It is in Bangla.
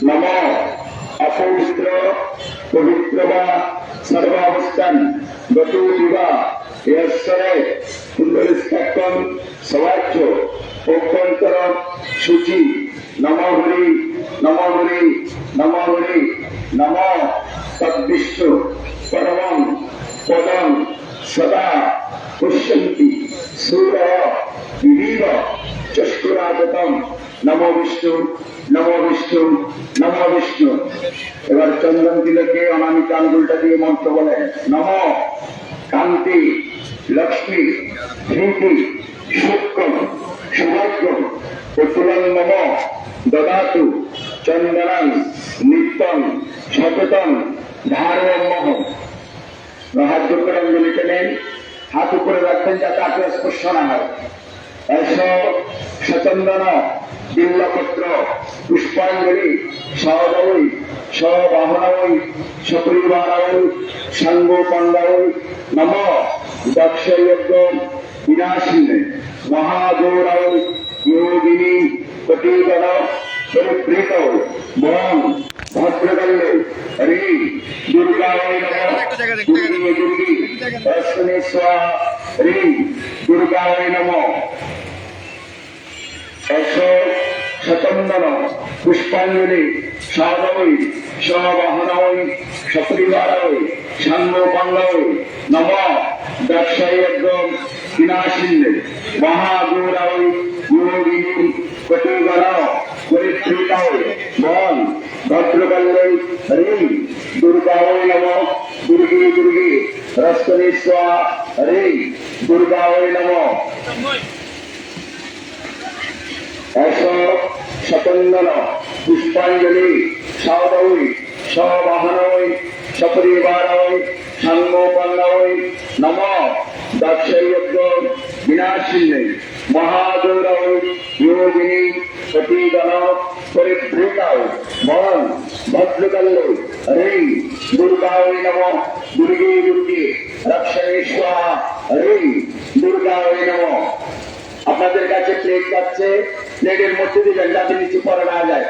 নম অপবিত্র পবিত্র বা সর্বাবস্থান গতুবা ঈশ্বরে কুণ্ডলিস্থাকম সবাচ্য অভ্যন্তর সূচি নম হরি নম হরি নম হরি নম তদ্বিষ্ণু পরমং পদম সদা পশ্যন্তি সূরয় বিবিব চষ্কুরাগতম নমো বিষ্ণু নমো বিষ্ণু নমো বিষ্ণু। এবার চন্দন তিলকে অনামিকা আঙ্গুলটা দিয়ে মন্ত্র বলে নম কান্তি লক্ষ্মী ধৃতি সূক্ষ্ম সৌভাগ্য প্রতুলং নম দদাতু চন্দনং নিত্যং সততং ধারণমহ। হাত জোর করে অঞ্জলিতে নেন, হাত উপরে রাখবেন যাতে আপনার স্পর্শ না হয়। সচন্দন বিল্লপত্র পুষ্পাঞ্জলি সহদৈ সবাহনৈ সপরিবারৈ সাঙ্গোপাঙ্গৈ নম দক্ষযজ্ঞ বিনাশিনে মহাগৌরৈ যোগিনী কটিগণ পরিপ্রীত বং ভদ্রকালে হরি দুর্গায় নমঃ দুর্গে দুর্গে রশ্মি স্বাহা হরি দুর্গায় নমঃ। সচন্দন পুষ্পাঞ্জলি সাধৈ সবাহনৈ সপরিবারৈ সাঙ্গোপাঙ্গৈ নম দক্ষযজ্ঞ বিনাশিনে মহাগৌরৈ যোগিনী কটিগণ পরিপ্রীত বং ভদ্রকালে হরি দুর্গায় নমঃ দুর্গে দুর্গে রশ্মি স্বাহা হরি দুর্গায় নমঃ। সচন্দন পুষ্পাঞ্জলি সাধৈ সবাহনৈ সপরিবারৈ সাঙ্গোপাঙ্গৈ নম দক্ষযজ্ঞ বিনাশিনে মহাগৌরৈ যোগিনী কটিগণ পরিপ্রীত বং ভদ্রকালে হরি দুর্গায় নমঃ দুর্গে দুর্গে রক্ষণে স্বাহা হরি দুর্গায় নমঃ। আপনাদের কাছে প্লেট পাচ্ছে, প্লেটের মধ্যে দিবেন যাতে নিচে পড়ে না যায়।